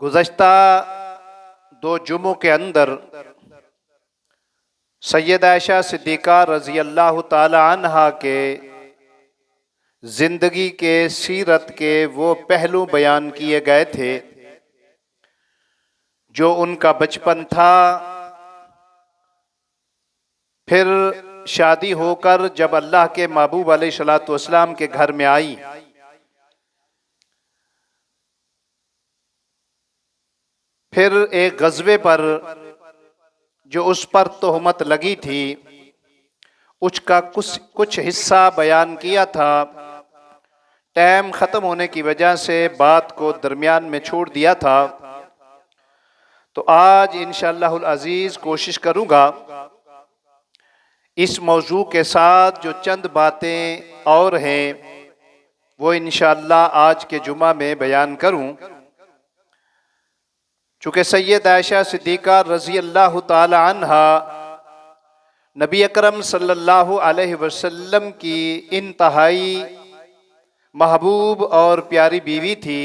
गुज़श्ता दो जुमों के अंदर सैयद आयशा सिद्दीक़ा रज़ी अल्लाह ताला अन्हा के ज़िंदगी के सीरत के वो पहलू बयान किए गए थे जो उनका बचपन था। फिर शादी होकर जब अल्लाह के महबूब अलैहिस्सलातु वस्सलाम के घर में आई, फिर एक गज़वे पर जो उस पर तोहमत लगी थी उसका कुछ हिस्सा बयान किया था। टाइम ख़त्म होने की वजह से बात को दरमियान में छोड़ दिया था। तो आज इंशाअल्लाहुल अज़ीज़ कोशिश करूँगा इस मौजू के साथ जो चंद बातें और हैं वो इंशाअल्लाह आज के जुमा में बयान करूँ। चूँकि सैयद आयशा सिद्दीक़ा रज़ी अल्लाह ताला अन्हा नबी अकरम सल्लल्लाहु अलैहि वसल्लम की इंतहाई महबूब और प्यारी बीवी थी।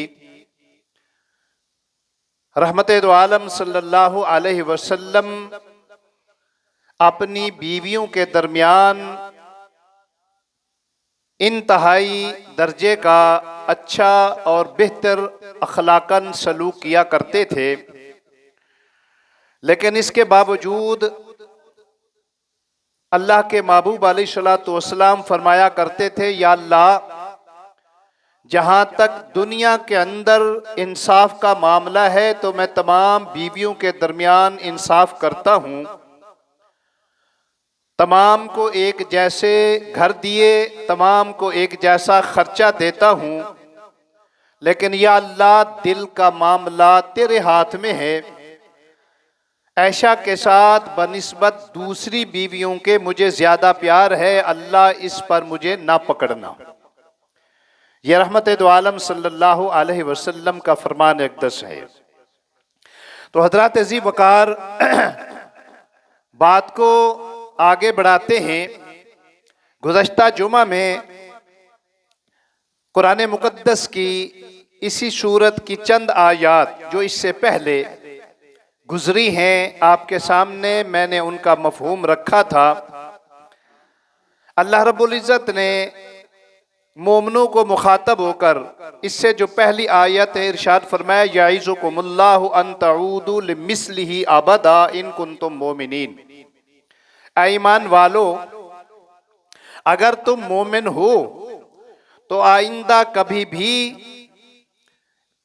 रहमते दो आलम सल्लल्लाहु अलैहि वसल्लम अपनी बीवियों के दरमियान इंतहाई दर्जे का अच्छा और बेहतर अखलाकन सलूक किया करते थे। लेकिन इसके बावजूद अल्लाह के महबूब अलैहिस्सलातु वस्सलाम फरमाया करते थे, या अल्लाह, जहाँ तक दुनिया के अंदर इंसाफ का मामला है तो मैं तमाम बीवियों के दरमियान इंसाफ करता हूँ, तमाम को एक जैसे घर दिए, तमाम को एक जैसा खर्चा देता हूँ, लेकिन या अल्लाह, दिल का मामला तेरे हाथ में है। आयशा के साथ बनिस्बत दूसरी बीवियों के मुझे ज्यादा प्यार है, अल्लाह इस पर मुझे ना पकड़ना। यह रहमत दो आलम सल्लल्लाहु अलैहि वसल्लम का फरमान अक़दस है। तो हज़रात अज़ीज़ वक़ार, बात को आगे बढ़ाते हैं। गुज़श्ता जुमा में कुरान मुक़द्दस की इसी सूरत की चंद आयात जो इससे पहले गुजरी हैं आपके सामने मैंने उनका मफ़हूम रखा था। अल्लाह रब्बुल इज़्ज़त ने मोमिनों को मुखातब होकर इससे जो पहली आयत है इरशाद फरमाया, याइज़ुकुमुल्लाहु अन तऊदू लिमिस्लिही अबदा इन कुंतुम मोमिनीन। ऐ ईमान वालो, अगर तुम मोमिन हो तो आइंदा कभी भी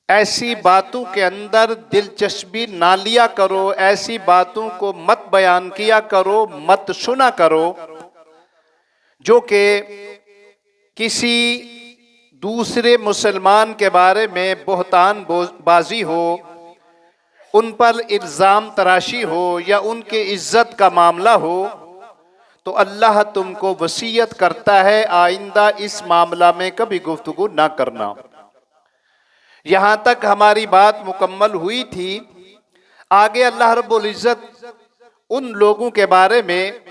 ऐसी बातों के अंदर दिलचस्पी ना लिया करो, ऐसी बातों को मत बयान किया करो, मत सुना करो जो कि किसी दूसरे मुसलमान के बारे में बोहतान बाजी हो, उन पर इल्ज़ाम तराशी हो या उनके इज्जत का मामला हो। तो अल्लाह तुमको वसीयत करता है आइंदा इस मामला में कभी गुफ्तगू ना करना। यहाँ तक हमारी बात मुकम्मल हुई थी। आगे अल्लाह रब्बुल इज़्ज़त उन लोगों के बारे में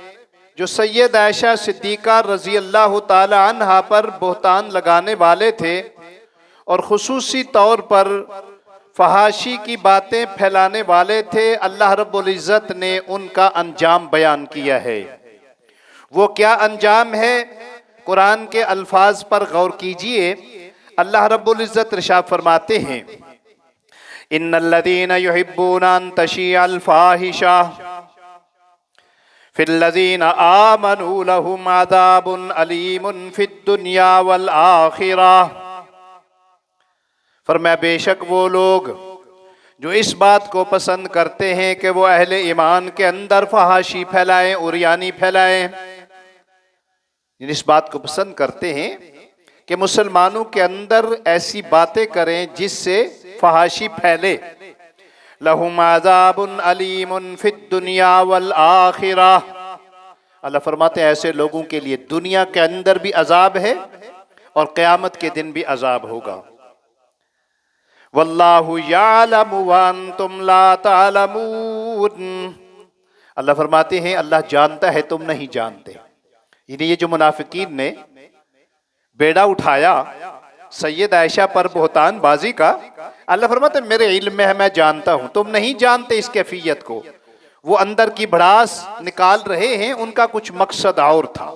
जो सैयद आयशा सिद्दीक़ा रज़ी अल्लाह ताला अन्हा पर बोहतान लगाने वाले थे और ख़ुसूसी तौर पर फहाशी की बातें फैलाने वाले थे, अल्लाह रब्बुल इज़्ज़त ने उनका अंजाम बयान किया है। वो क्या अंजाम है? कुरान के अल्फाज पर गौर कीजिए। अल्लाह रब्बुल इज़्ज़त इरशाद फरमाते हैं, इन्नल्लज़ीना युहिब्बूना अन तशिअल फाहिशा फिल्लज़ीना आमनू लहुम अज़ाबुन अलीमुन फिद दुनिया वल आखिरह। फरमाया, बेशक वो लोग जो इस बात को पसंद करते हैं कि वो अहले ईमान के अंदर फहाशी फैलाएं, उरियानी फैलाएं, इस बात को पसंद करते हैं कि मुसलमानों के अंदर ऐसी बातें करें जिससे फहाशी फैले। लहुम अज़ाबुन अलीमुन फिद दुनिया वल आखिरह। अल्लाह फरमाते हैं ऐसे लोगों के लिए दुनिया के अंदर भी अजाब है और क़यामत के दिन भी अजाब होगा। वल्लाहु यअलमु व अंतुम ला तअलमून। अल्लाह फरमाते हैं अल्लाह जानता है, तुम नहीं जानते। ये जो मुनाफिकीन ने बेड़ा उठाया सैयद आयशा पर बुहतान बाजी का, अल्लाह फरमाते मेरे इल्म में है, मैं जानता हूं, तुम नहीं जानते इस कैफियत को। वो अंदर की भड़ास निकाल रहे हैं, उनका कुछ मकसद और था।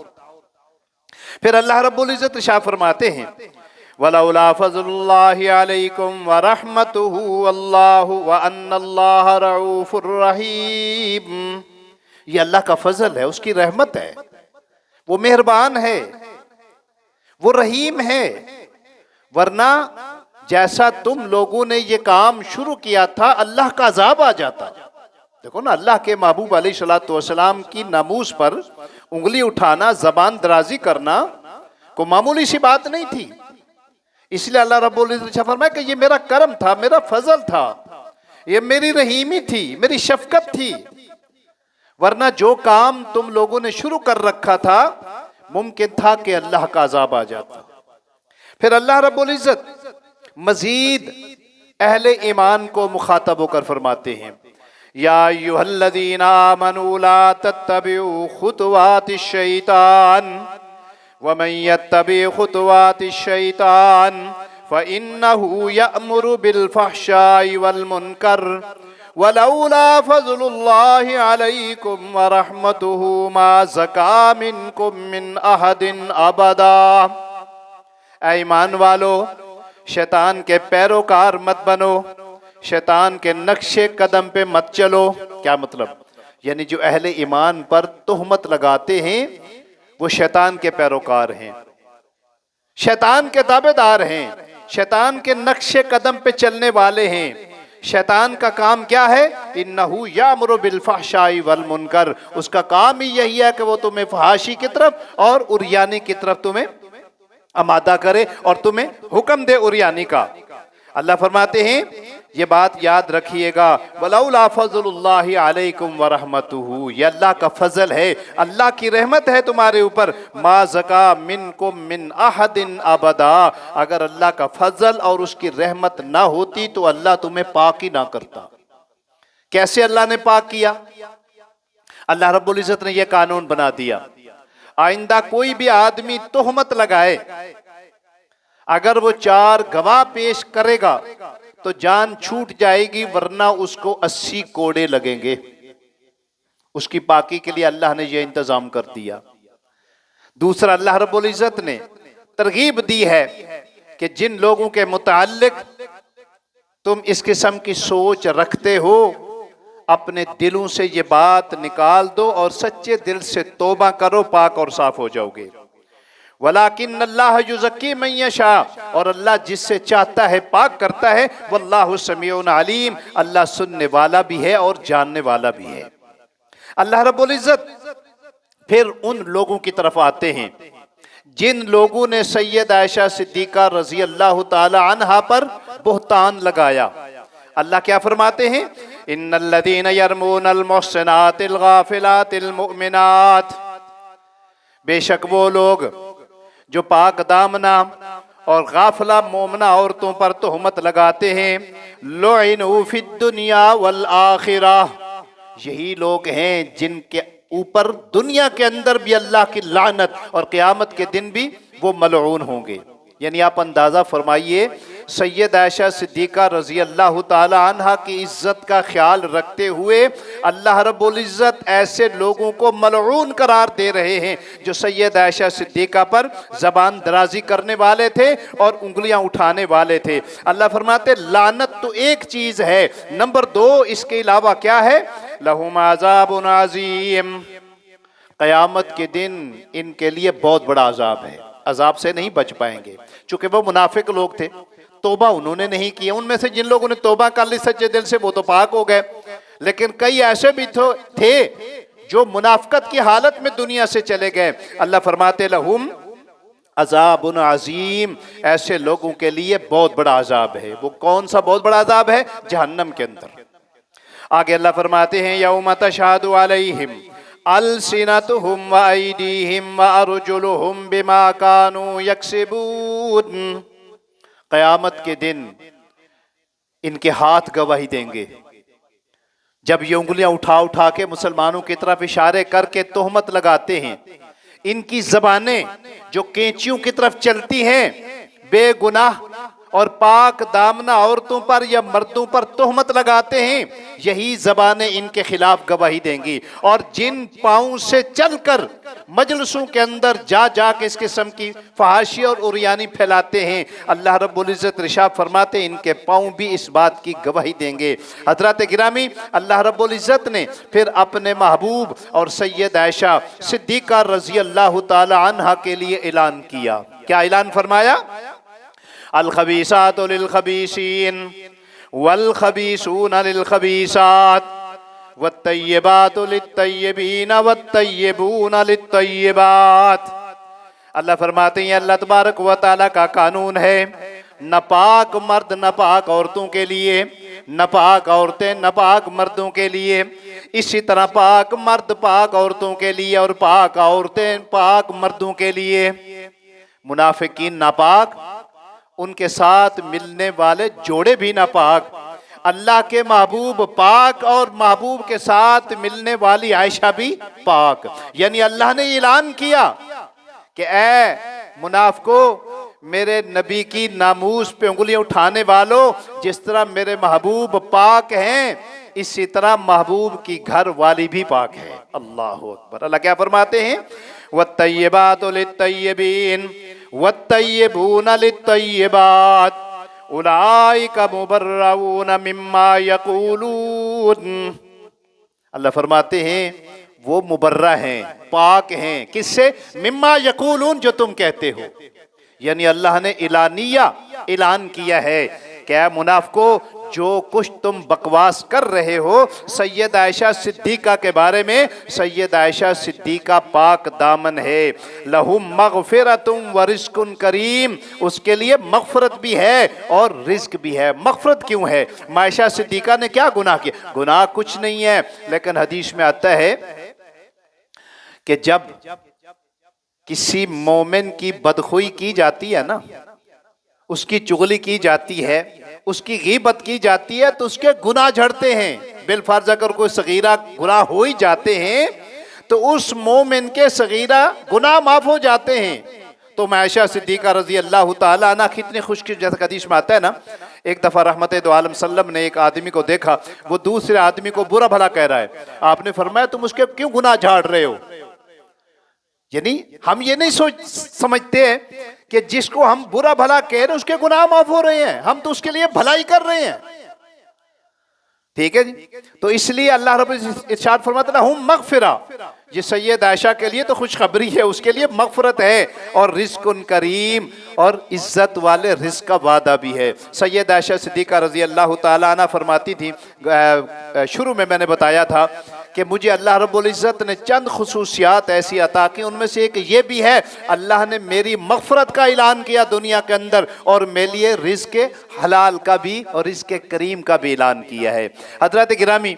फिर अल्लाह रब्बुल इज्जत इरशाद फरमाते हैं वलौला फज़लुल्लाहि अलैकुम व रहमतुहु अल्लाहु व अन्नल्लाह रऊफुर रहीम। ये अल्लाह का फजल है, उसकी रहमत है, वो मेहरबान है, वो रहीम है। वरना जैसा तुम लोगों ने ये काम शुरू किया था, अल्लाह का अजाब आ जाता। देखो ना, अल्लाह के महबूब अलैहिस्सलातु वस्सलाम की नामूस पर उंगली उठाना, जबान दराजी करना को मामूली सी बात नहीं थी। इसलिए अल्लाह रब्बुल इज्जत फरमाया कि ये मेरा करम था, मेरा फजल था, ये मेरी रहीमी थी, मेरी शफकत थी। वरना जो काम तुम लोगों ने शुरू कर रखा था, मुमकिन था कि अल्लाह का अजाब आ जाता। फिर अल्लाह रब्बुल इज्जत मजीद अहले ईमान को मुखातब होकर फरमाते हैं या अय्युहल्लज़ीना आमनू ला तत्तबिउ खुतवातिश शैतान वमन यत्तबि खुतवातिश शैतान फइन्नहु यअमुरु बिल फहशाइ वल मुनकर वलौला फज़लुल्लाहि अलैकुम व रहमतुहु मा ज़का मिनकुम मिन अहदिन अबदा। ऐ ईमान वालो, शैतान के पैरोकार मत बनो, शैतान के नक्शे कदम पे मत चलो। क्या मतलब? यानी जो अहले ईमान पर तोहमत लगाते हैं वो शैतान के पैरोकार हैं, शैतान के ताबेदार हैं, शैतान के नक्शे कदम पे चलने वाले हैं। शैतान का काम क्या है? इन्नहु यामुरु बिल फहशाइ वल मुनकर। उसका काम ही यही है कि वो तुम्हें फहाशी की तरफ और उरियानी की तरफ तुम्हें आमादा करे और तुम्हें हुक्म दे उरियानी का। अल्लाह फरमाते हैं ये बात याद रखिएगा, वलौला फज़लुल्लाहि अलैकुम व रहमतुहु, ये अल्लाह का फजल है, अल्लाह की रहमत है तुम्हारे ऊपर। मा ज़का मिनकुम मिन अहदिन अबदा, अगर अल्लाह का फजल और उसकी रहमत ना होती तो अल्लाह तुम्हें पाक ही ना करता। कैसे अल्लाह ने पाक किया? अल्लाह रब्बुल इज्जत ने यह कानून बना दिया, आइंदा कोई भी आदमी तोहमत लगाए, अगर वो 4 गवाह पेश करेगा तो जान छूट जाएगी, वरना उसको 80 कोड़े लगेंगे। उसकी पाकी के लिए अल्लाह ने यह इंतजाम कर दिया। दूसरा, अल्लाह रब्बुल इज्जत ने तरगीब दी है कि जिन लोगों के मुताल्लिक तुम इस किस्म की सोच रखते हो, अपने दिलों से ये बात निकाल दो और सच्चे दिल से तौबा करो, पाक और साफ हो जाओगे। वलाकिन अल्लाह युज़क्की मन यशा, और अल्लाह जिससे चाहता है पाक करता है। वल्लाहु समीउन अलीम, अल्लाह सुनने वाला भी है और जानने वाला भी है। अल्लाह रब्बुल इज्जत फिर उन लोगों की तरफ आते हैं जिन लोगों ने सैयद आयशा सिद्दीका रजी अल्लाह ताला अन्हा पर बुहतान लगाया। अल्लाह क्या फरमाते हैं? इन्नल्लज़ीना यरमूनल मुहसनातिल गाफिलातिल मुमिनात, बेशक वो लोग जो पाक दामना और गाफला मोमना औरतों पर तोहमत लगाते हैं, लुइनु फिद दुनिया वल आखिरा, यही लोग हैं जिनके ऊपर दुनिया के अंदर भी अल्लाह की लानत और क़यामत के दिन भी वो मलऊन होंगे। यानी आप अंदाज़ा फरमाइए, सैयद आयशा सिद्दीका रजी अल्लाह ताला अन्हा की इज्जत का ख्याल रखते हुए अल्लाह रब्बुल इज्जत ऐसे लोगों को मलऊन करार दे रहे हैं जो सैयद आयशा सिद्दीका पर जबान दराजी करने वाले थे और उंगलियां उठाने वाले थे। अल्लाह फरमाते लानत तो एक चीज है, नंबर 2 इसके अलावा क्या है? लहुम अज़ाबुन अज़ीम, क़यामत के दिन इनके लिए बहुत बड़ा अजाब है, अजाब से नहीं बच पाएंगे। चूंकि वो मुनाफिक लोग थे, तौबा उन्होंने नहीं किया। उनमें से जिन लोगों ने तौबा कर ली सच्चे दिल से वो तो पाक हो गए, लेकिन कई ऐसे भी थे जो मुनाफिकत की हालत में दुनिया से चले गए। अल्लाह फरमाते लहुम अज़ाबुन अज़ीम, ऐसे लोगों के लिए बहुत बड़ा अजाब है। वो कौन सा बहुत बड़ा अजाब है? जहन्नम के अंदर। आगे अल्लाह फरमाते हैं यौम तशहादु अलैहिम अलसिनतुहुम व अयदीहिम व अर्जुलुहुम बिमा कानू यक्सिबून, क़यामत के दिन इनके हाथ गवाही देंगे। जब ये उंगलियां उठा उठा के मुसलमानों की तरफ इशारे करके तोहमत लगाते हैं, इनकी ज़बानें जो कैंचियों की तरफ चलती हैं बेगुनाह और पाक दामना औरतों पर या मर्दों पर तोहमत लगाते हैं, यही ज़बानें इनके खिलाफ गवाही देंगी। और जिन पाँव से चलकर मजलिसों के अंदर जा जा के इस किस्म की फहाशी और उरियानी फैलाते हैं, अल्लाह रब्बुल इज़्ज़त इरशाद फरमाते हैं इनके पाँव भी इस बात की गवाही देंगे। हज़रात गिरामी, अल्लाह रब्बुल इज़्ज़त ने फिर अपने महबूब और सैयद आयशा सिद्दीक़ा रज़ी अल्लाह ताला अन्हा के लिए ऐलान किया। क्या ऐलान फरमाया? अल खबीसातु लिल खबीसीन वल खबीसून लिल खबीसात वत्तय्यिबातु लित तय्यिबीन वत्तय्यिबून लित तय्यिबात। अल्लाह फरमाते हैं अल्लाह तबारक व तआला का कानून है, नापाक मर्द नापाक औरतों के लिए, नापाक औरतें नापाक मर्दों के लिए, इसी तरह पाक मर्द पाक औरतों के लिए और पाक औरतें पाक मर्दों के लिए। मुनाफिकीन नापाक, उनके साथ मिलने वाले जोड़े भी नापाक। अल्लाह के महबूब पाक और महबूब के साथ मिलने वाली आयशा भी पाक। यानी अल्लाह ने ऐलान किया कि ए मुनाफिको, मेरे नबी की नामूस पे उंगलियां उठाने वालों, जिस तरह मेरे महबूब पाक हैं, इसी तरह महबूब की घर वाली भी पाक है। अल्लाह अकबर। अल्लाह क्या फरमाते हैं? वत्तय्यिबातु लित-तय्यिबीन वत्तय्यिबून लित-तय्यिबात उलाइका मुबर्रऊन मिम्मा यक़ूलून। अल्लाह फरमाते हैं वो मुबर्रा हैं, पाक हैं। किससे? मिम्मा यक़ूलून, जो तुम कहते हो। यानी अल्लाह ने ऐलान किया है क्या मुनाफिको, जो कुछ तुम बकवास कर रहे हो सैयद आयशा सिद्दीक़ा के बारे में, सैयद आयशा सिद्दीक़ा पाक दामन है। लहुम मग़फ़िरतुम व रिज़्क़ुन करीम, उसके लिए मग़फ़रत भी है और रिज़्क़ भी है। मग़फ़रत क्यों है? आयशा सिद्दीक़ा ने क्या गुनाह किया? गुनाह कुछ नहीं है, लेकिन हदीस में आता है कि जब किसी मोमिन की बदखुई की जाती है ना, उसकी चुगली की जाती है, उसकी गीबत की जाती है, तो उसके गुनाह झड़ते हैं। बिलफर्ज अगर कोई सगीरा गुनाह हो ही जाते हैं तो उस मोमिन के सगीरा गुनाह माफ हो जाते हैं। तो आयशा सिद्दीक़ा रज़ी अल्लाह ताला अन्हा कितनी खुशकिस्मत, जैसा हदीस में आता है ना, एक दफ़ा रहमत दो आलम सल्लम ने एक आदमी को देखा, वो दूसरे आदमी को बुरा भला कह रहा है। आपने फरमाया तुम उसके क्यों गुनाह झाड़ रहे हो? यानी हम ये नहीं समझते हैं कि जिसको हम बुरा भला कह रहे हैं उसके गुनाह माफ हो रहे हैं, हम तो उसके लिए भलाई कर रहे हैं। ठीक है जी। तो इसलिए अल्लाह रब्बुल इरशाद फरमाता है हुम मग़फ़िरा, ये सैयद आयशा के लिए तो खुशखबरी है, उसके लिए मग़फ़रत है और रिज़्क़ुन करीम, और इज्जत वाले रिज़्क़ का वादा भी है। सैयद आयशा सिद्दीक़ा रज़ी अल्लाह ताला अन्हा फरमाती थी, शुरू में मैंने बताया था कि मुझे अल्लाह रब्बुल इज़्ज़त ने चंद खुसूसियात ऐसी अता की, उनमें से एक ये भी है अल्लाह ने मेरी मग़फ़रत का ऐलान किया दुनिया के अंदर, और मेरे लिए रिज़्क़ हलाल का भी और रिज़्क़ करीम का भी ऐलान किया है। हज़रात गिरामी,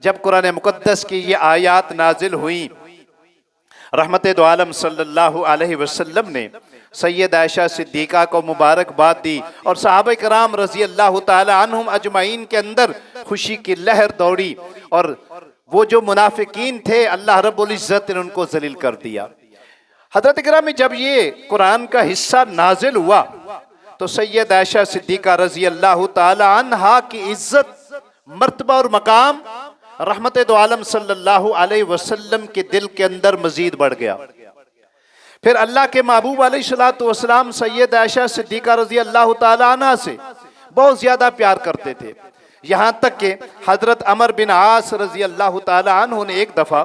जब कुरान मुक़द्दस की ये आयात नाजिल हुई, रहमत दो आलम सल्लल्लाहु अलैहि वसल्लम ने सैयद आयशा सिद्दीक़ा को मुबारकबाद दी और सहाबा कराम रज़ी अल्लाह ताला अन्हुम अजमाइन के अंदर खुशी की लहर दौड़ी, और वो जो मुनाफिकीन थे अल्लाह रब्बुल इज़्ज़त ने उनको जलील कर दिया। हज़रत गिरामी, जब ये कुरान का हिस्सा नाजिल हुआ तो सैयद आयशा सिद्दीक़ा रज़ी अल्लाह ताला अन्हा की इज़्ज़त, मर्तबा और मकाम रहमत दो आलम सल्लल्लाहु अलैहि वसल्लम के दिल के अंदर मजीद बढ़ गया। फिर अल्लाह के महबूब अलैहिस्सलातु वस्सलाम सैयद आयशा सिद्दीक़ा रज़ी अल्लाह ताला अन्हा से बहुत ज़्यादा प्यार करते थे, यहाँ तक कि हज़रत अमर बिन आस रज़ी अल्लाह ताला अन्हु ने एक दफ़ा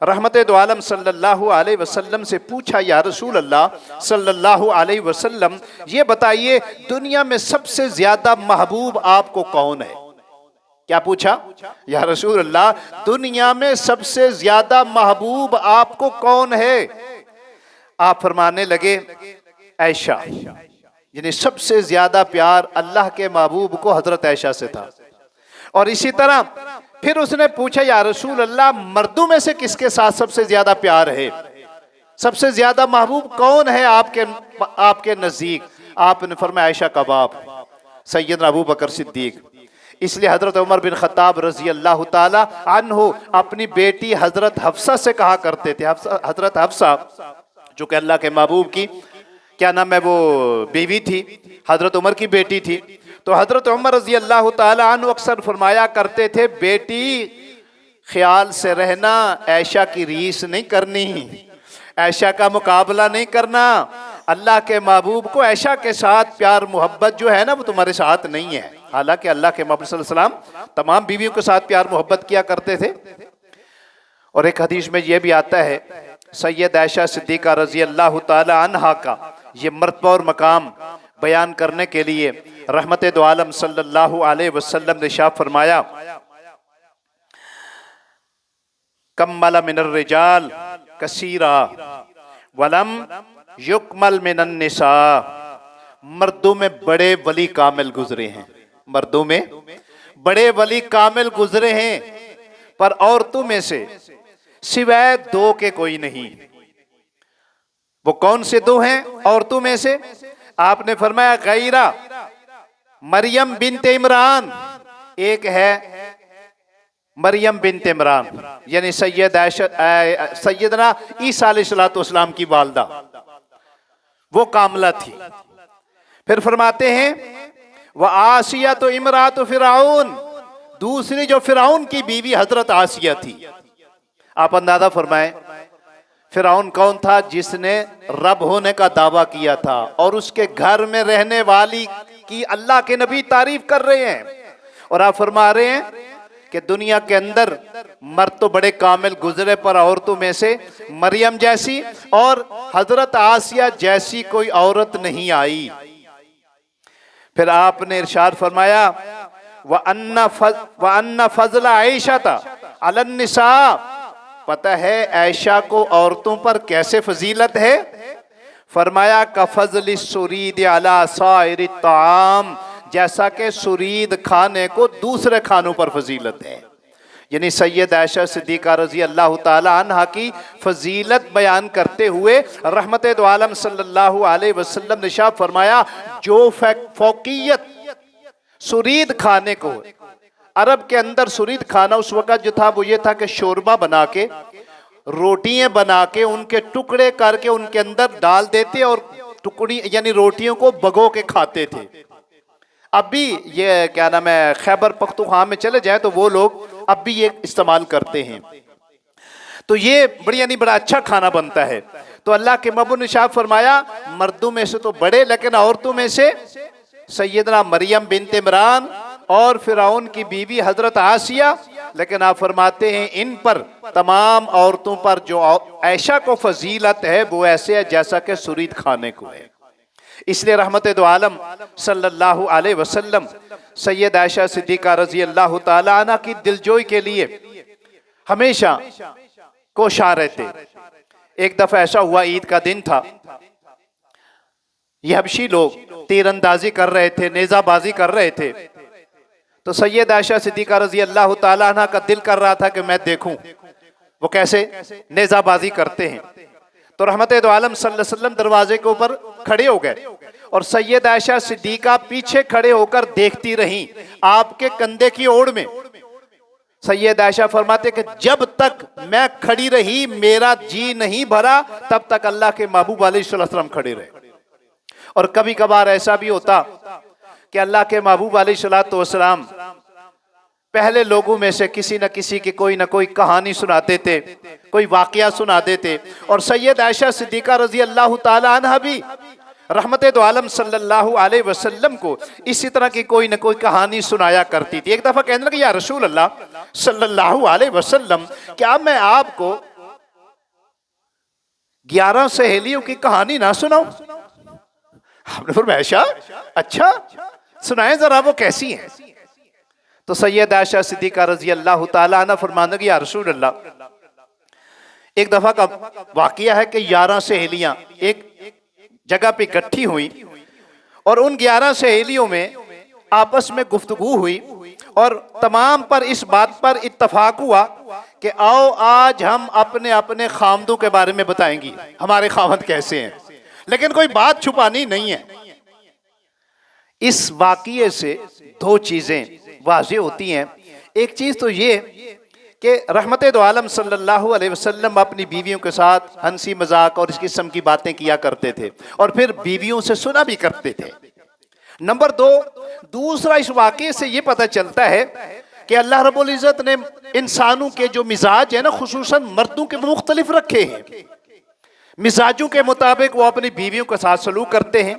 रहमत दो आलम सल्लल्लाहु अलैहि वसल्लम से पूछा, या रसूल अल्लाह सल्लल्लाहु अलैहि वसल्लम, ये बताइए दुनिया में सबसे ज़्यादा महबूब आपको कौन है? क्या पूछा? या रसूल अल्लाह, दुनिया में सबसे ज़्यादा महबूब आपको कौन है? आप फरमाने लगे आयशा, यानी सबसे ज़्यादा प्यार अल्लाह के महबूब को हज़रत आयशा से था। और इसी तरह फिर उसने पूछा, या रसूल अल्लाह, मर्दों में से किसके साथ सबसे ज्यादा प्यार है? सबसे ज्यादा महबूब कौन है आपके नजदीक? आपने फरमाया आयशा का बाप सैयदना अबू बकर सिद्दीक। इसलिए हजरत उमर बिन खत्ताब रजी अल्लाह ताला अन्हु अपनी बेटी हजरत हफ्सा से कहा करते थे, हजरत हफ्सा जो कि अल्लाह के महबूब की क्या नाम है वो बीवी थी, हजरत उमर की बेटी थी। तो हजरत उमर रजी अल्लाह ताला अन्हु अक्सर फरमाया करते थे, बेटी ख्याल से रहना, ऐशा की रीस नहीं करनी, ऐशा का मुकाबला नहीं करना। अल्लाह के महबूब को ऐशा के साथ प्यार मोहब्बत जो है ना वो तुम्हारे साथ नहीं है। हालांकि अल्लाह के महबूब सल्लल्लाहु अलैहि वसल्लम तमाम बीवियों के साथ प्यार मोहब्बत किया करते थे। और एक हदीस में यह भी आता है, सैयद आयशा सिद्दीका रजी अल्लाह ताला अन्हा का ये मर्तबा और मकाम बयान करने के लिए रहमत दो आलम सल्लल्लाहु अलैहि वसल्लम ने इरशाद फरमाया, कम्मल मिनर रिजाल कसीरा वलम युकमल मिनन निसा। मर्दों में बड़े वली कामिल गुजरे हैं, मर्दों में बड़े वली कामिल गुजरे हैं, पर औरतों में से सिवाय दो के कोई नहीं। वो कौन से दो हैं औरतों में से? आपने फरमाया गैरा मरियम बिन्त इमरान, एक है मरियम बिन्त इमरान यानी सैयदना ईसा अलैहिस्सलाम की वालदा, वो कामला थी। फिर फरमाते हैं वह आसिया तो इमरात फिरौन, दूसरी जो फिरौन की बीवी हजरत आसिया थी। आप अंदाजा फरमाएं फिरौन कौन था? जिसने रब होने का दावा किया था और उसके घर में रहने वाली की अल्लाह के नबी तारीफ कर रहे हैं। और आप फरमा रहे हैं कि दुनिया के अंदर मर्द तो बड़े कामिल गुजरे, पर औरतों में से मरियम जैसी और हजरत आसिया जैसी कोई औरत नहीं आई। फिर आपने इरशाद फरमाया व अन्ना फजला आयशा था अलन निसा, पता है आयशा को औरतों पर कैसे फजीलत है? फरमाया का फजल सुरीद अला साइर ताम, जैसा कि सुरीद खाने को दूसरे खानों पर फजीलत है। यानी सैयद आयशा सिद्दीका रजी अल्लाह ताला अन्हा की फजीलत बयान करते हुए रहमत दो आलम सल्लल्लाहु अलैहि वसल्लम ने इरशाद फरमाया, जो फौकियत सुरीद खाने को, अरब के अंदर सुरीद खाना उस वक़्त जो था वो ये था कि शोरबा बना के, रोटियां बना के, उनके टुकड़े करके उनके अंदर डाल देते और टुकड़ी यानी रोटियों को भगो के खाते थे। अब भी ये क्या नाम है खैबर पख्तूनख्वा में चले जाए तो वो लोग अब भी ये इस्तेमाल करते हैं। तो ये बड़ा अच्छा खाना बनता है। तो अल्लाह के महबूब ने इरशाद फरमाया मर्दों में से तो बड़े, लेकिन औरतों में से सैयदना मरियम बिन्त इमरान और फिरौन की बीवी हजरत आसिया। लेकिन आप फरमाते हैं इन पर, तमाम औरतों पर जो आयशा को फजीलत है वो ऐसे है जैसा कि सुरीद खाने को है। इसलिए रहमत दो आलम सल्लल्लाहु अलैहि वसल्लम सैयद आयशा सिद्दीका रजी अल्लाह ताला अन्हा की दिलजोई के लिए हमेशा कोशा रहते। एक दफा ऐसा हुआ, ईद का दिन था, ये हबशी लोग तीरंदाजी कर रहे थे, नेजाबाजी कर रहे थे। तो सैयद आयशा सिद्दीका रजी अल्लाह ताला अन्हा का दिल कर रहा था कि मैं देखूं वो कैसे नेजाबाजी करते हैं। तो रहमत दो आलम सल्लल्लाहु अलैहि वसल्लम दरवाजे के ऊपर खड़े हो गए और सैयद आयशा सिद्दीका पीछे खड़े होकर देखती रही आपके कंधे की ओर में। सैयद आयशा फरमाते कि जब तक मैं खड़ी रही मेरा जी नहीं भरा, तब तक अल्लाह के महबूब अलैहिस्सलाम खड़े रहे। और कभी कभार ऐसा भी होता कि अल्लाह के महबूब अलैहिस्सलाम पहले लोगों में से किसी न किसी की कोई ना कोई कहानी सुनाते थे, कोई वाकया सुना देते। और सैयद आयशा सिद्दीका रजी अल्लाह ताला अन्हा भी रहमत दो आलम सल्लल्लाहु अलैहि वसल्लम को इसी तरह की कोई न कोई कहानी सुनाया करती थी। एक दफा कहने लगी, या रसूल अल्लाह सल्लल्लाहु अलैहि वसल्लम, क्या मैं आपको 11 सहेलियों की कहानी ना सुनाऊं? आपने फरमाया आयशा, अच्छा सुनाए जरा, वो कैसी हैं? तो सैयद आयशा सिद्दीका रजी अल्लाह ताला अन्हा फरमाने लगी, या रसूल अल्लाह, एक दफा का वाकया है कि 11 सहेलियां एक जगह पे इकट्ठी हुई और उन 11 सहेलियों में आपस में गुफ्तगू हुई और तमाम पर इस बात पर इत्तफाक हुआ कि आओ आज हम अपने अपने खामदों के बारे में बताएंगी, हमारे खामद कैसे हैं। लेकिन कोई बात छुपानी नहीं है। इस वाकये से दो चीजें वाज़ेह होती हैं। एक चीज तो ये कि रहमत दो आलम सल्लल्लाहु अलैहि वसल्लम अपनी बीवियों के साथ हंसी मजाक और इस किस्म की बातें किया करते थे और फिर बीवियों से सुना भी करते थे। नंबर दो, दूसरा इस वाक़े से ये पता चलता है कि अल्लाह रब्बुल इज़्ज़त ने इंसानों के जो मिजाज है ना, खुसूसन मर्दों के मुख्तलिफ रखे हैं। मिजाजों के मुताबिक वो अपनी बीवियों के साथ सलूक करते हैं।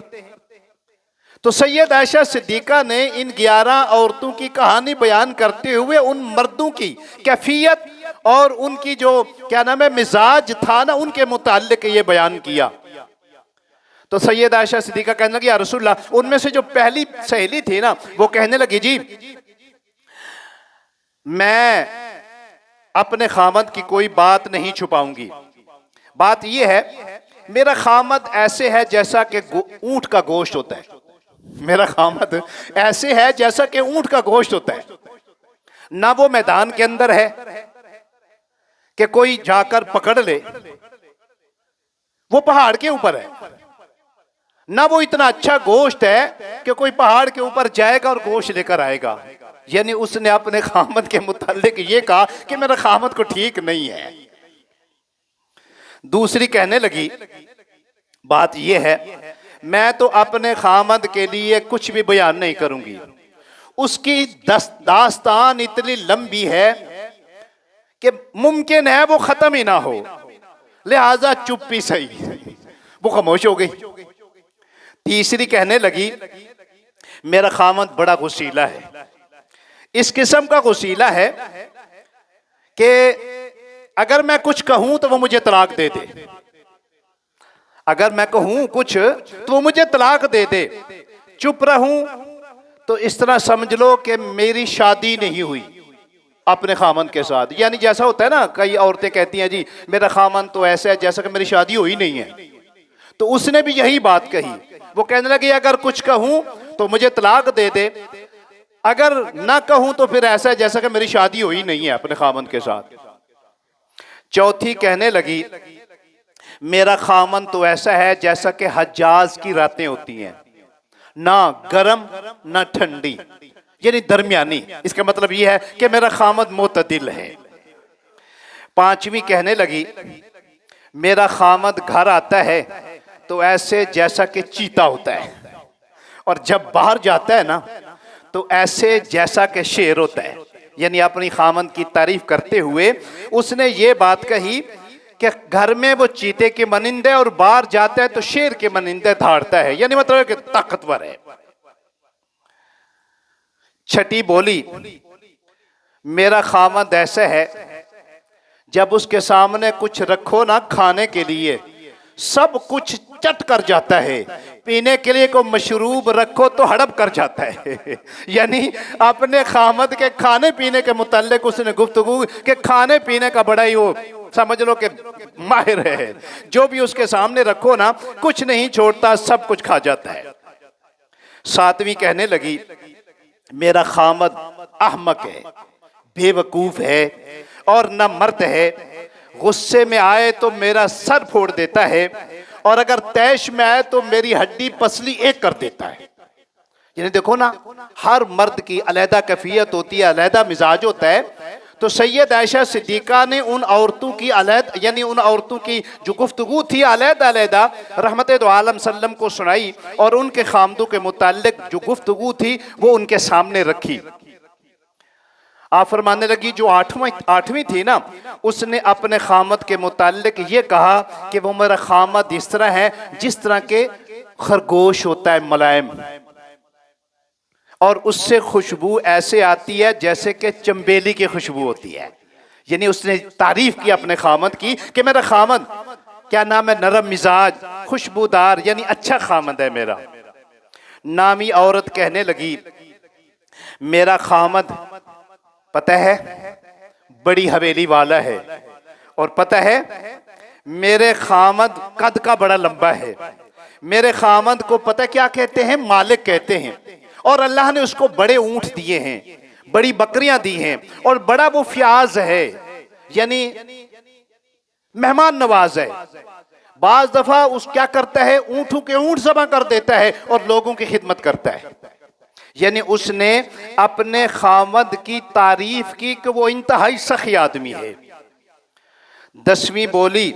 तो सैयद आयशा सिद्दीका ने इन 11 औरतों की कहानी बयान करते हुए उन मर्दों की कैफियत और उनकी जो क्या नाम है मिजाज था ना, उनके मुताल्लिक ये बयान किया। तो सैयद आयशा सिद्दीका कहने लगी, या रसूलल्लाह, उनमें से जो पहली सहेली थी ना, वो कहने लगी, जी मैं अपने खामद की कोई बात नहीं छुपाऊंगी। बात यह है, मेरा खामद ऐसे है जैसा कि ऊंट का गोश्त होता है। मेरा खामद ऐसे है जैसा कि ऊंट का गोश्त होता है। ना वो मैदान के अंदर है कि कोई जाकर पकड़ ले, वो पहाड़ के ऊपर है। ना वो इतना अच्छा गोश्त है कि कोई पहाड़ के ऊपर जाएगा और गोश्त लेकर आएगा। यानी उसने अपने खामद के मुताल्लिक ये कहा कि मेरा खामद को ठीक नहीं है। दूसरी कहने लगी, बात यह है, मैं तो अपने खामद के लिए कुछ भी बयान नहीं करूंगी। उसकी दास्तान इतनी लंबी है कि मुमकिन है वो खत्म ही ना हो, लिहाजा चुप्पी सही। वो खामोश हो गई। तीसरी कहने लगी, मेरा खामद बड़ा गुस्सीला है। इस किस्म का गुस्सीला है कि अगर मैं कुछ कहूं तो वो मुझे तलाक दे दे। अगर मैं कहूं कुछ तो वो मुझे तलाक दे दे। चुप रहूं तो इस तरह समझ लो कि मेरी शादी नहीं हुई अपने खामन के साथ। यानी जैसा होता है ना, कई औरतें कहती हैं, जी मेरा खामन तो ऐसा है जैसा कि मेरी शादी हुई नहीं है। तो उसने भी यही बात कही। वो कहने लगी, अगर कुछ कहूं तो मुझे तलाक दे दे, अगर ना कहूं तो फिर ऐसा है जैसा कि मेरी शादी हुई नहीं है अपने खामन के साथ। चौथी कहने लगी, मेरा खामन तो ऐसा है जैसा कि हज्जाज की रातें होती हैं, ना गर्म ना ठंडी, यानी दरमियानी। इसका मतलब यह है कि मेरा खामद मोतदिल है। पांचवी कहने लगी, मेरा खामद घर आता है तो ऐसे जैसा कि चीता होता है, और जब बाहर जाता है ना तो ऐसे जैसा कि शेर होता है। यानी अपनी खामद की तारीफ करते हुए उसने ये बात कही कि घर में वो चीते के मनिंदे और बाहर जाता है तो शेर के मनिंदे धाड़ता है। यानी मतलब है कि ताकतवर है। छठी बोली, मेरा खामद ऐसा है जब उसके सामने कुछ रखो ना खाने के लिए, सब कुछ चट कर जाता है। पीने के लिए कोई मशरूब रखो तो हड़प कर जाता है। यानी अपने खामद के खाने पीने के मुताल्लिक उसने गुफ्तगू कि खाने पीने का बड़ा ही वो समझ लो कि माहिर है। जो भी उसके सामने रखो ना कुछ नहीं छोड़ता, सब कुछ खा जाता है। सातवीं कहने लगी, मेरा खामद अहमक है, बेवकूफ है और न मर्द है। गुस्से में आए तो मेरा सर फोड़ देता है, और अगर तैश में आए तो मेरी हड्डी पसली एक कर देता है। यानी देखो ना, हर मर्द की अलहदा कैफियत होती है, अलहदा मिजाज होता है। तो सैयद आयशा सिद्दीका ने उन औरतों की अलहदा, यानी उन औरतों की जो गुफ्तगू थी अलहदा अलहदा रहमत दो आलम सल्लम को सुनाई, और उनके खामदों के मुताल्लिक जो गुफ्तगू थी वो उनके सामने रखी। आप फरमाने लगी, जो आठवीं थी ना, उसने अपने खामद के मुताल्लिक ये कहा कि वो मेरा खामद इस तरह है जिस तरह के खरगोश होता है, मुलायम, और उससे खुशबू ऐसे आती है जैसे कि चंबेली की खुशबू होती है। यानी उसने तारीफ की अपने खामद की कि मेरा खामद क्या नाम है, नरम मिजाज, खुशबूदार, यानी अच्छा खामद है मेरा। नामी औरत कहने लगी, मेरा खामद पता है बड़ी हवेली वाला है, और पता है मेरे खामद कद का बड़ा लंबा है। मेरे खामद को पता क्या कहते हैं, मालिक कहते हैं, और अल्लाह ने उसको बड़े ऊंट दिए हैं, बड़ी बकरियां दी हैं, और बड़ा वो फ्याज है, यानी मेहमान नवाज है। बाज दफा उस क्या करता है, ऊंटों के ऊंट ज़बह कर देता है और लोगों की खिदमत करता है। यानी उसने अपने खामद की तारीफ की कि वो इंतहाई सखी आदमी है। 10वीं बोली,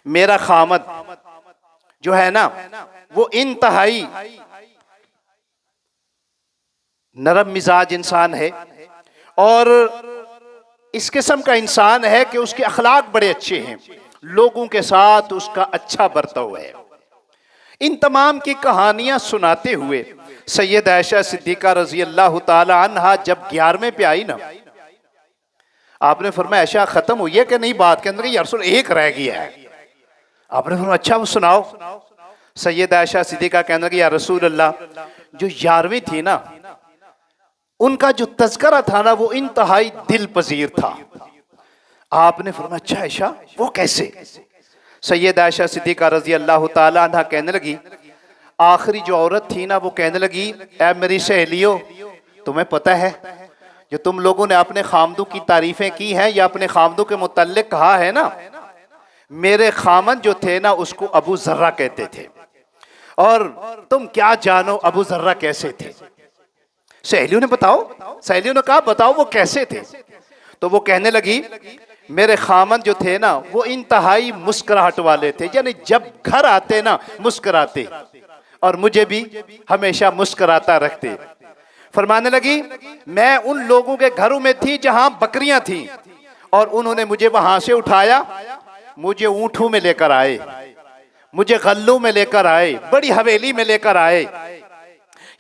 मेरा खामद जो है ना वो इंतहाई नरम मिजाज इंसान है और इस किस्म का इंसान है कि उसके अखलाक बड़े अच्छे हैं, लोगों के साथ उसका अच्छा बर्ताव है। इन तमाम की कहानियां सुनाते हुए सैयद आयशा सिद्दीका रजी अल्लाह ताला अन्हा जब 11वें पे आई ना, आपने फरमाया आयशा खत्म हुई है कि नहीं बात, के अंदर या रसूल एक रह गया है। आपने फरमाया अच्छा वो सुनाओ। सैयद आयशा सिद्दीका कहने लगी या रसूल अल्लाह, जो 11वीं थी ना उनका जो तज़किरा था ना वो इंतहाई दिल पजीर था। आपने फरमाया अच्छा आयशा वो कैसे? सैयद आयशा सिद्दीका रजी अल्लाह ताला अन्हा कहने लगी, आखिरी जो औरत थी ना वो कहने लगी, ऐ मेरी सहेलियों, तुम्हें पता है जो तुम लोगों ने अपने खामदों की तारीफें की हैं या अपने खामदों के मुतल्लिक कहा है ना, मेरे खामद जो थे ना उसको अबू जर्रा कहते थे, और तुम क्या जानो अबू जर्रा कैसे थे? सहेलियों ने कहा बताओ वो कैसे थे? तो वो कहने लगी, मेरे खामद जो थे ना वो इंतहाई मुस्कुराहट वाले थे, यानी जब घर आते ना मुस्कुराते और मुझे भी हमेशा मुस्कुराता रखते। फरमाने लगी, मैं उन लोगों के घरों में थी जहां बकरियां थी और उन्होंने मुझे वहां से उठाया, मुझे ऊंटों में लेकर आए, मुझे गल्लों में लेकर आए, बड़ी हवेली में लेकर आए,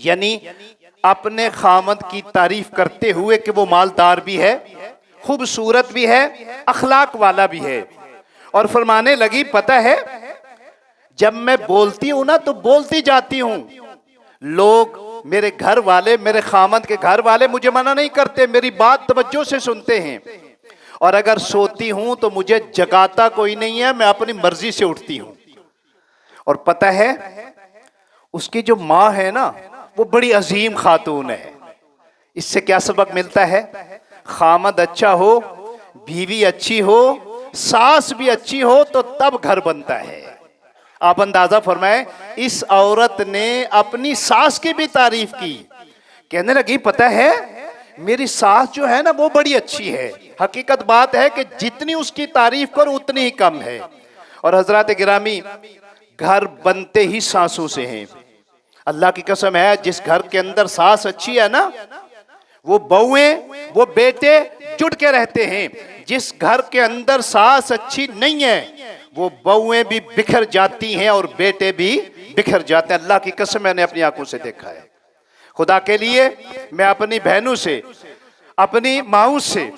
यानी अपने खामद की तारीफ करते हुए कि वो मालदार भी है, खूबसूरत भी है, अखलाक वाला भी है। और फरमाने लगी, पता है जब मैं बोलती हूं ना तो बोलती जाती हूं, लोग मेरे घर वाले, मेरे खामद के घर वाले मुझे मना नहीं करते, मेरी बात तवज्जो से सुनते हैं, और अगर सोती हूं तो मुझे जगाता कोई नहीं है, मैं अपनी मर्जी से उठती हूं। और पता है उसकी जो माँ है ना वो बड़ी अजीम खातून है। इससे क्या सबक मिलता है? खामद अच्छा हो, बीवी अच्छी हो, सास भी अच्छी हो तो तब घर बनता है। आप अंदाजा फरमाए, इस औरत ने अपनी सास की भी तारीफ की, कहने लगी पता है मेरी सास जो है ना वो बड़ी अच्छी है। हकीकत बात है कि जितनी उसकी तारीफ करो उतनी ही कम है। और हजरात गिरामी, घर बनते ही सासों से हैं। अल्लाह की कसम है, जिस घर के अंदर सास अच्छी है ना वो बहुएं वो बेटे जुट के रहते हैं। जिस घर के अंदर सास अच्छी नहीं है वो बहुएं भी बिखर जाती हैं और बेटे भी बिखर जाते हैं। अल्लाह की कसम मैंने अपनी आंखों से देखा है। खुदा के लिए मैं अपनी बहनों से, अपनी माओं से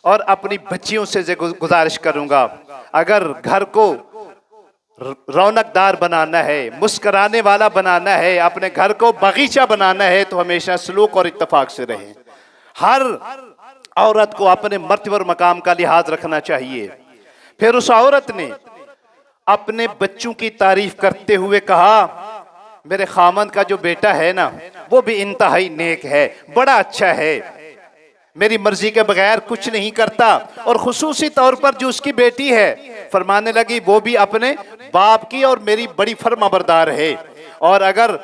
और अपनी बच्चियों से गुजारिश करूंगा, अगर घर को रौनकदार बनाना है, मुस्कुराने वाला बनाना है, अपने घर को बगीचा बनाना है तो हमेशा सलूक और इत्तेफाक से रहें। हर औरत को अपने मर्तबे और मकाम का लिहाज रखना चाहिए। फिर उस औरत ने अपने बच्चों की तारीफ करते हुए कहा, मेरे खामद का जो बेटा है ना वो भी इंतहाई नेक है, बड़ा अच्छा है, मेरी मर्जी के बगैर कुछ नहीं करता, और खुसूसी तौर पर जो उसकी बेटी है, फरमाने लगी वो भी अपने बाप की और मेरी बड़ी फरमाबरदार है, और अगर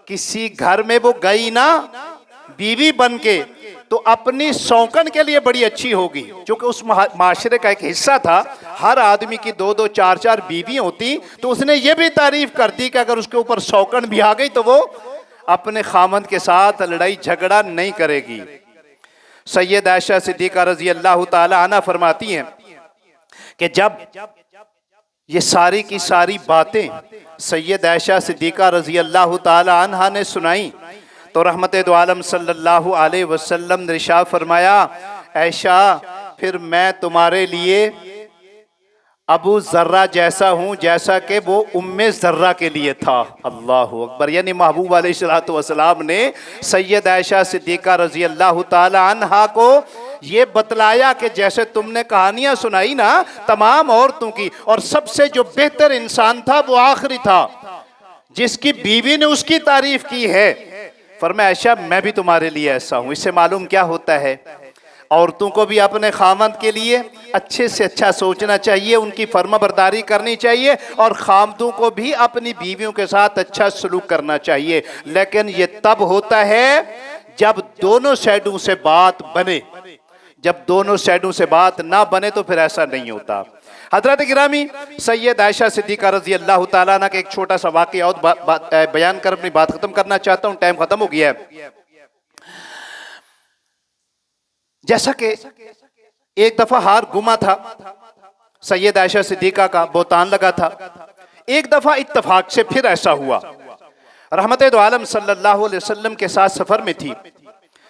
किसी घर में वो गई ना बीवी बन के तो अपनी सौकन के लिए बड़ी अच्छी होगी, क्योंकि उस माशरे का एक हिस्सा था हर आदमी की 2-2 4-4 बीवी होती, तो उसने ये भी तारीफ कर दी कि अगर उसके ऊपर सौकन भी आ गई तो वो अपने खामद के साथ लड़ाई झगड़ा नहीं करेगी। सैयद आयशा सिद्दीका रजी अल्लाह ताला अन्हा फरमाती हैं कि जब ये सारी की सारी बातें सैयद आयशा सिद्दीका रजी अल्लाह ताला अन्हा ने सुनाई तो रहमत दो आलम सल्लल्लाहु अलैहि वसल्लम ने इरशाद फरमाया, आयशा फिर मैं तुम्हारे लिए अबू जर्रा जैसा हूँ जैसा कि वो उम्मे जर्रा के लिए था। अल्लाहु अकबर। यानी महबूब अलैहिस्सलातु वस्सलाम ने सैयद आयशा सिद्दीका रजी अल्लाह ताला अन्हा को ये बतलाया कि जैसे तुमने कहानियां सुनाई ना तमाम औरतों की, और सबसे जो बेहतर इंसान था वो आखिरी था जिसकी बीवी ने उसकी तारीफ की है। फरमाया आयशा मैं भी तुम्हारे लिए ऐसा हूँ। इससे मालूम क्या होता है, औरतों को भी अपने खामद के लिए अच्छे से अच्छा सोचना चाहिए, उनकी फर्माबरदारी करनी चाहिए और खामदों को भी अपनी बीवियों के साथ अच्छा सलूक करना चाहिए। लेकिन ये तब होता है जब दोनों साइडों से बात बने। जब दोनों साइडों से बात ना बने तो फिर ऐसा नहीं होता। हजरत गिरामी सैयद आयशा सिद्दीका रजी अल्लाह ताला अन्हा का एक छोटा सा वाक़या और बयान कर अपनी बात खत्म करना चाहता हूं, टाइम खत्म हो गया है। जैसा कि एक दफा हार गुमा था सैयद आयशा सिद्दीका का, बोतान लगा था। एक दफा इत्तफाक से फिर ऐसा हुआ, रहमत दो आलम सल्लल्लाहु अलैहि वसल्लम के साथ सफर में थी।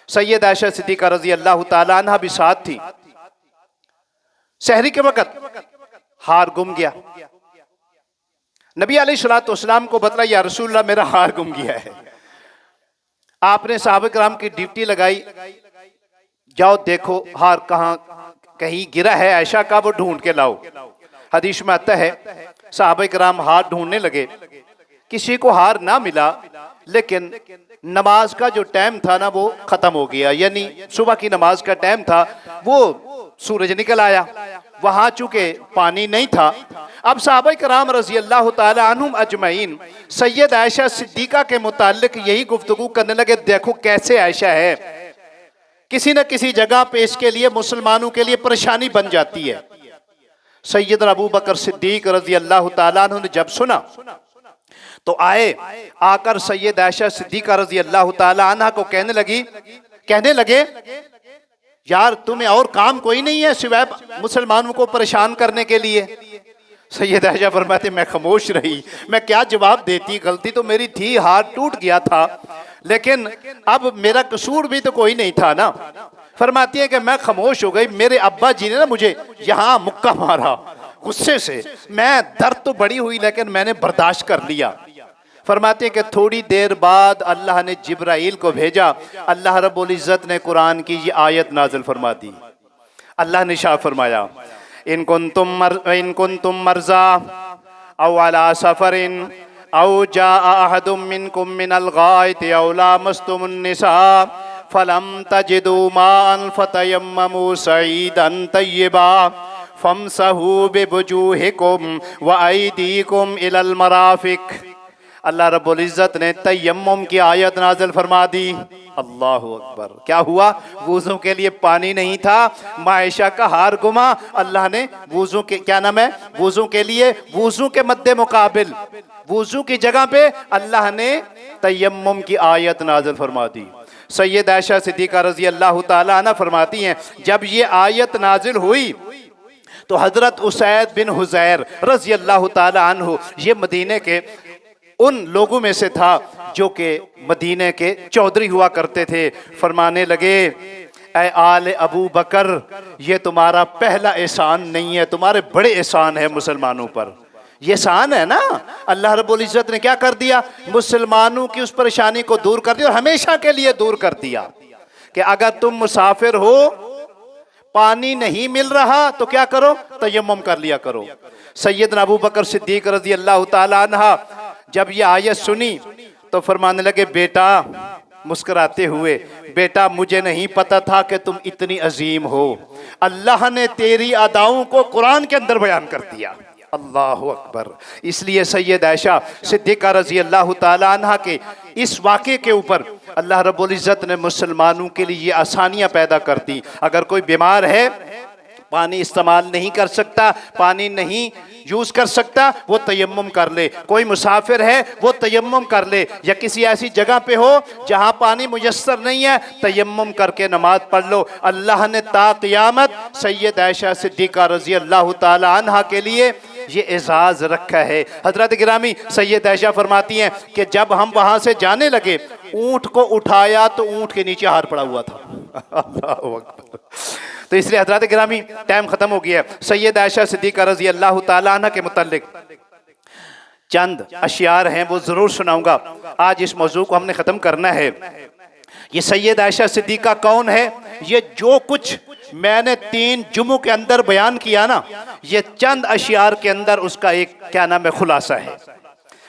सैयद आयशा सिद्दीका रजी अल्लाह ताला अन्हा भी साथ थी। सहरी के वक्त हार गुम गया। नबी अलैहिस्सलातु वस्सलाम को बतला, या रसूलल्लाह मेरा हार गुम गया है। आपने सहाबा किराम की ड्यूटी लगाई, जाओ देखो हार कहाँ कहीं गिरा है आयशा का, वो ढूंढ के लाओ। हदीस में आता है सहाबा किराम हार ढूंढने लगे, किसी को हार ना मिला। लेकिन नमाज का जो टाइम था ना वो खत्म हो गया, यानी सुबह की नमाज का टाइम था, वो सूरज निकल आया। वहां चूंकि पानी नहीं था। अब सहाबा किराम रजी अल्लाह ताला अन्हुम अजमईन सैयद आयशा सिद्दीका के मुताल्लिक यही गुफ्तगू करने लगे, देखो कैसे आयशा है, किसी न किसी जगह पे इसके लिए मुसलमानों के लिए परेशानी बन जाती है। सैयदना अबू बकर सिद्दीक रजी अल्लाह ताला अन्हु ने जब सुना तो आए, आकर सैयद आयशा सिद्दीका रजी अल्लाह ताला अन्हा को कहने लगे यार तुम्हें और काम कोई नहीं है सिवाय मुसलमानों को परेशान करने के लिए। सैयद आयशा फरमाते मैं खामोश रही, मैं क्या जवाब देती, गलती तो मेरी थी, हाथ टूट गया था, लेकिन अब मेरा कसूर भी तो कोई नहीं था ना। फरमाती है कि मैं खामोश हो गई। मेरे अब्बा जी ने ना मुझे यहाँ मुक्का मारा गुस्से से, मैं दर्द तो बड़ी हुई लेकिन मैंने बर्दाश्त कर लिया। फरमाते हैं कि थोड़ी देर बाद अल्लाह ने जिब्राइल को भेजा। अल्लाह रब्बुल इज्जत ने कुरान की ये आयत नाज़िल फरमा दी। अल्लाह ने शाह फरमाया इन कुंतुम मर्जा औ अला सफरिन औ जाअ अहदुम मिनकुम मिनल गाइति औ लामस्तुमुन निसा फलम तजिदू माअन फतयम्ममू सईदन तय्यबा फमसहू बिवुजूहिकुम व अयदीकुम इलल मराफिक। अल्लाह रब्बुल इज्जत ने तयम्मुम की आयत नाज़िल फरमा दी। अल्लाहु अकबर। क्या हुआ? वुज़ू के लिए पानी नहीं था, मायशा का हार गुमा। अल्लाह ने वुज़ू के क्या नाम है, वुज़ू के लिए, वुज़ू के मद्दे मुकाबिल, वुज़ू की जगह पे अल्लाह ने तयम्मुम की आयत नाज़िल फरमा दी। सैयद आयशा सिद्दीका रज़ी अल्लाह ताला अन्हा फरमाती हैं जब ये आयत नाज़िल हुई तो हज़रत उसैद बिन हुज़ैर रज़ी अल्लाह ताला अन्हु, ये मदीने के उन लोगों में से था जो कि मदीने के चौधरी हुआ करते थे। फरमाने लगे ऐ आले अबू बकर, ये तुम्हारा पहला एहसान नहीं है, तुम्हारे बड़े एहसान है मुसलमानों पर। ये एहसान है ना, अल्लाह रब्बुल इज्जत ने क्या कर दिया, मुसलमानों की उस परेशानी को दूर कर दिया और हमेशा के लिए दूर कर दिया कि अगर तुम मुसाफिर हो, पानी नहीं मिल रहा तो क्या करो, तयम्मुम कर लिया करो। सैयदना अबू बकर सिद्दीक रज़ी अल्लाह ताला अन्हा जब ये आयत सुनी तो फरमाने लगे बेटा, मुस्कुराते हुए, बेटा मुझे नहीं पता था कि तुम इतनी अजीम हो। अल्लाह ने तेरी अदाओं को कुरान के अंदर बयान कर दिया। अल्लाहु अकबर। इसलिए सैयद आयशा सिद्दीका रज़ी अल्लाह ताला अन्हा के इस वाक़े के ऊपर अल्लाह रब्बुल इज़्ज़त ने मुसलमानों के लिए ये आसानियाँ पैदा कर दी। अगर कोई बीमार है, पानी इस्तेमाल नहीं कर सकता, पानी नहीं यूज कर सकता, वो तयम्मुम कर ले। कोई मुसाफिर है वो तयम्मुम कर ले, या किसी ऐसी जगह पे हो जहां पानी मुयस्सर नहीं है, तयम्मुम करके नमाज पढ़ लो। अल्लाह ने ता क़यामत सैयद आयशा सिद्दीका रज़ी अल्लाह ताला अन्हा के लिए ये एजाज रखा है। हजरत गिरामी सैयद आयशा फरमाती हैं कि जब हम वहां से जाने लगे, ऊंट को उठाया तो ऊंट के नीचे हार पड़ा हुआ था। अल्लाहु अकबर। तो इसलिए हजरत गिरामी टाइम खत्म हो गया है। सैयद आयशा सिद्दीका रज़ी अल्लाह ताला अन्हा के मुताल्लिक चंद अशियार हैं, वो जरूर सुनाऊंगा। आज इस मौजू को हमने खत्म करना है। ये सैयद आयशा सिद्दीका कौन है, ये जो कुछ मैंने 3 जुमों के अंदर बयान किया ना, ये चंद अशियार के अंदर उसका एक क्या नाम है, खुलासा है।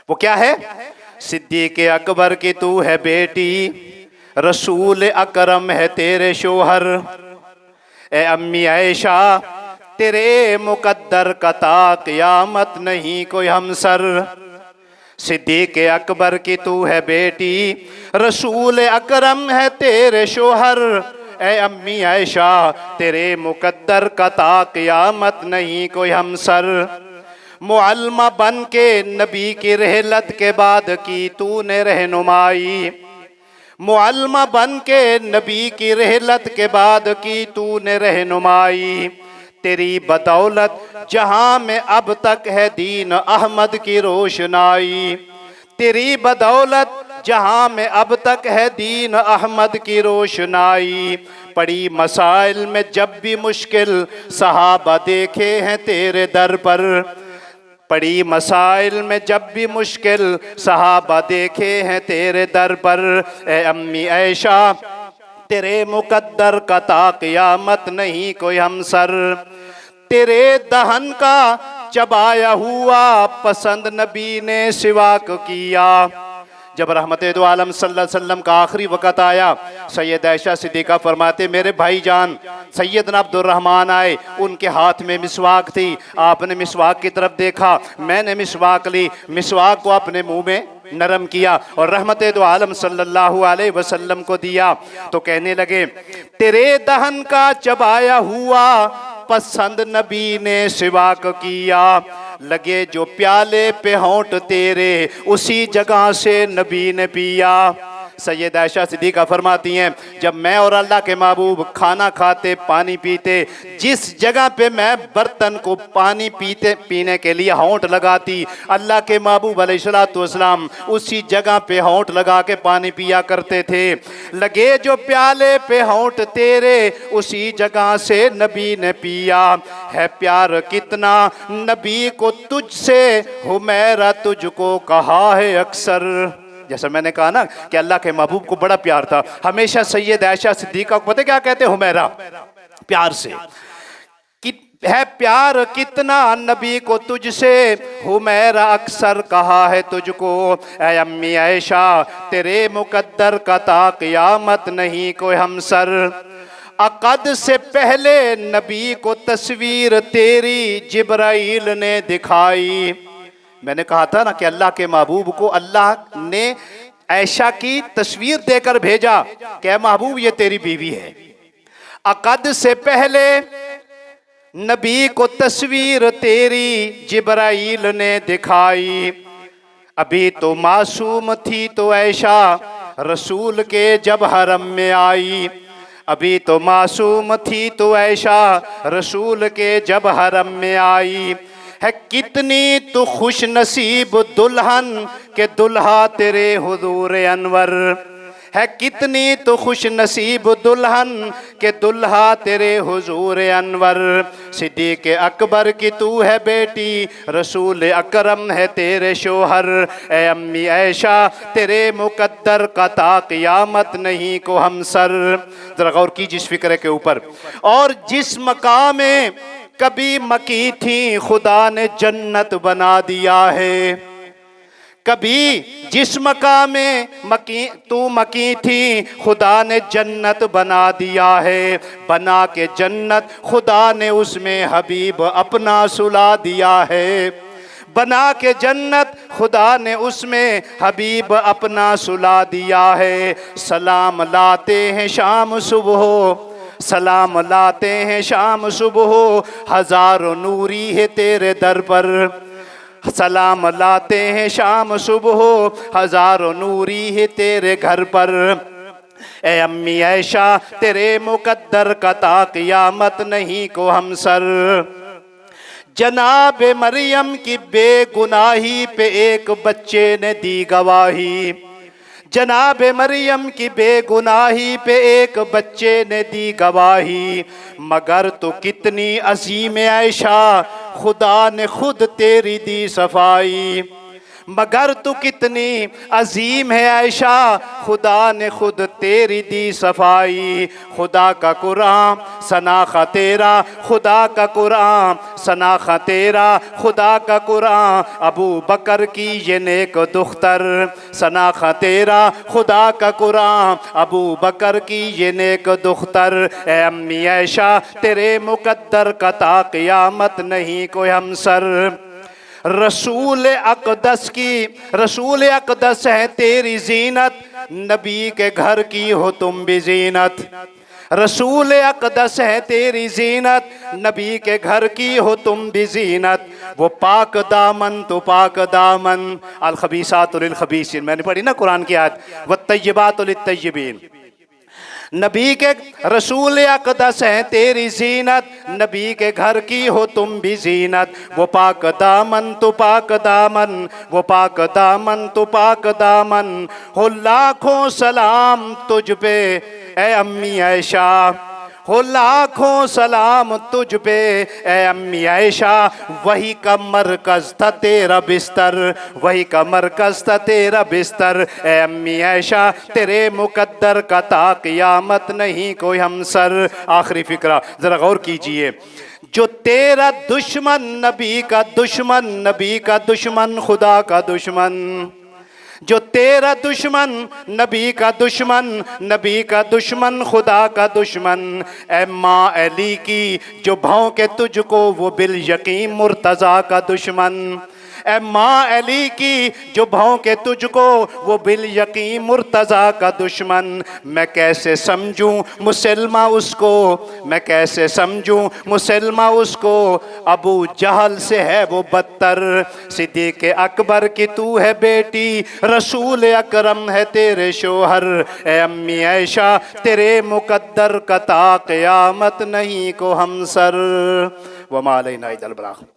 वो क्या है, सिद्दीक अकबर की तू है बेटी, रसूल अकरम है तेरे शोहर, ए अम्मी आयशा तेरे मुकद्दर का ता क़यामत नहीं कोई हमसर। सिद्दीक़ अकबर की तू है बेटी, रसूल अकरम है तेरे शोहर। ए अम्मी आयशा तेरे मुकद्दर का ता क़यामत नहीं कोई हमसर। मुअल्लिमा बन के नबी की रहलत के बाद की तूने रहनुमाई। मुअल्लिमा बन के नबी की रहलत के बाद की तूने रहनुमाई। तेरी बदौलत जहां में अब तक है दीन अहमद की रोशनाई। तेरी बदौलत जहां में अब तक है दीन अहमद की रोशनाई। पड़ी मसाइल में जब भी मुश्किल सहाबा देखे हैं तेरे दर पर। पड़ी मसाइल में जब भी मुश्किल सहाबा देखे हैं तेरे दर पर। ए अम्मी ऐशा तेरे मुकद्दर का ता क़यामत नहीं कोई हमसर। तेरे दहन का चबाया हुआ पसंद नबी ने सिवाक किया। जब रहमते दो आलम सल्लल्लाहु अलैहि वसल्लम का आखिरी वक़्त आया, सैयद आयशा सिद्दीक़ा फरमाते मेरे भाईजान सैयदना अब्दुर्रहमान आए, उनके हाथ में मिसवाक थी। आपने मिसवाक की तरफ देखा, मैंने मिसवाक ली, मिसवाक को अपने मुंह में नरम किया और रहमते दो आलम सल्लल्लाहु अलैहि वसल्लम को दिया। तो कहने लगे तेरे दहन का चबाया हुआ पसंद नबी ने सिवाक किया। लगे जो प्याले पे होंठ तेरे उसी जगह से नबी ने पिया। सैयद आयशा सिद्दीक़ा फरमाती हैं जब मैं और अल्लाह के महबूब खाना खाते पानी पीते, जिस जगह पे मैं बर्तन को पानी पीने के लिए होंठ लगाती, अल्लाह के महबूब अलैहिस्सलातु वस्सलाम उसी जगह पे होंठ लगा के पानी पिया करते थे। लगे जो प्याले पे होंठ तेरे उसी जगह से नबी ने पिया। है प्यार कितना नबी को तुझसे, हुमैरा तुझको कहा है अक्सर। जैसा मैंने कहा ना कि अल्लाह के महबूब को बड़ा प्यार था, हमेशा सैयद आयशा सिद्दीक़ा को पता क्या कहते, हुमैरा, प्यार से। कि है प्यार कितना नबी को तुझसे, हुमैरा अक्सर कहा है तुझको। ऐ अम्मी आयशा तेरे मुकद्दर का ता क़यामत नहीं कोई हमसर। अक़द से पहले नबी को तस्वीर तेरी जिब्राइल ने दिखाई। मैंने कहा था ना कि अल्लाह के महबूब को अल्लाह ने आयशा की तस्वीर देकर भेजा कि महबूब ये तेरी बीवी है। अक़द से पहले नबी को तस्वीर तेरी जिब्राइल ने दिखाई। अभी तो मासूम थी तो आयशा रसूल के जब हरम में आई। अभी तो मासूम थी तो आयशा रसूल के जब हरम में आई। है कितनी तो खुश नसीब दुल्हन के दुल्हा तेरे हुजूर अनवर। है कितनी तो खुश नसीब दुल्हन के दुल्हा तेरे हुजूर अनवर। सिद्दीक़ अकबर की तू है बेटी, रसूल अकरम है तेरे शोहर। ए अम्मी आयशा तेरे मुकद्दर का ता क़यामत नहीं को हमसर। जरा गौर कीजिए इस फिक्रे के ऊपर। और जिस मकाम में कभी मकी थी खुदा ने जन्नत बना दिया है। कभी जिस मकाम में तू मकी थी खुदा ने जन्नत बना दिया है। बना के जन्नत खुदा ने उसमें हबीब अपना सुला दिया है। बना के जन्नत खुदा ने उसमें हबीब अपना सुला दिया है। सलाम लाते हैं शाम सुबह, सलाम लाते हैं शाम सुबह, हजारों नूरी है तेरे दर पर। सलाम लाते हैं शाम सुबह, हजारों नूरी है तेरे घर पर। ए अम्मी आयशा तेरे मुकद्दर का ता क़यामत नहीं को हमसर। जनाब मरियम की बेगुनाही पे एक बच्चे ने दी गवाही। जनाब मरियम की बेगुनाही पे एक बच्चे ने दी गवाही। मगर तो कितनी अजीम आयशा खुदा ने खुद तेरी दी सफाई। मगर तू कितनी अजीम है आयशा खुदा ने खुद तेरी दी सफाई। खुदा का कुरान सनाखा तेरा, खुदा का कुरान सनाखा तेरा खुदा का कुरान, अबू बकर की ये नेक दुख्तर। सनाखा तेरा खुदा का कुरान, अबू बकर की ये नेक दुख्तर। ए अम्मी ऐशा तेरे मुकद्दर का ता क़यामत नहीं कोई हमसर। रसूल अक़दस की, रसूल अक़दस है तेरी जीनत, नबी के घर की हो तुम भी जीनत। रसूल अक़दस है तेरी जीनत, नबी के घर की हो तुम भी जीनत। वो पाक दामन तो पाक दामन, अल खबीसातु लिल खबीसीन, मैंने पढ़ी ना कुरान की आयत, वत्तय्यिबातु लित तय्यिबीन। नबी के रसूल अक़दस है तेरी जीनत, नबी के घर की हो तुम भी जीनत। वो पाक दामन तो पाक दामन, वो पाक दामन तो पाक दामन। हो लाखों सलाम तुझ पे ए अम्मी ऐशा, हो लाखों सलाम तुझ पे ए अम्मी ऐशा। वही का मरकज था तेरा बिस्तर, वही का मरकज था तेरा बिस्तर। ए अम्मी ऐशा तेरे मुकद्दर का ता क़यामत नहीं कोई हमसर। आखिरी फिक्रा जरा गौर कीजिए, जो तेरा दुश्मन नबी का दुश्मन, नबी का दुश्मन खुदा का दुश्मन, जो तेरा दुश्मन नबी का दुश्मन, नबी का दुश्मन खुदा का दुश्मन। ए माँ अली की जो भौंके तुझको वो बिल यकीन मुर्तज़ा का दुश्मन। ए माँ अली की जो भौंके तुझको वो बिल यकीन मुर्तज़ा का दुश्मन। मैं कैसे समझूं मुसलमा उसको, मैं कैसे समझूं मुसलमा उसको, अबू जहल से है वो बदतर। सिद्दीक़ अकबर की तू है बेटी, रसूल अकरम है तेरे शोहर। ए अम्मी ऐशा तेरे मुकद्दर का ता क़यामत नहीं को हमसर। वमा अलैना इल्लल बलाग।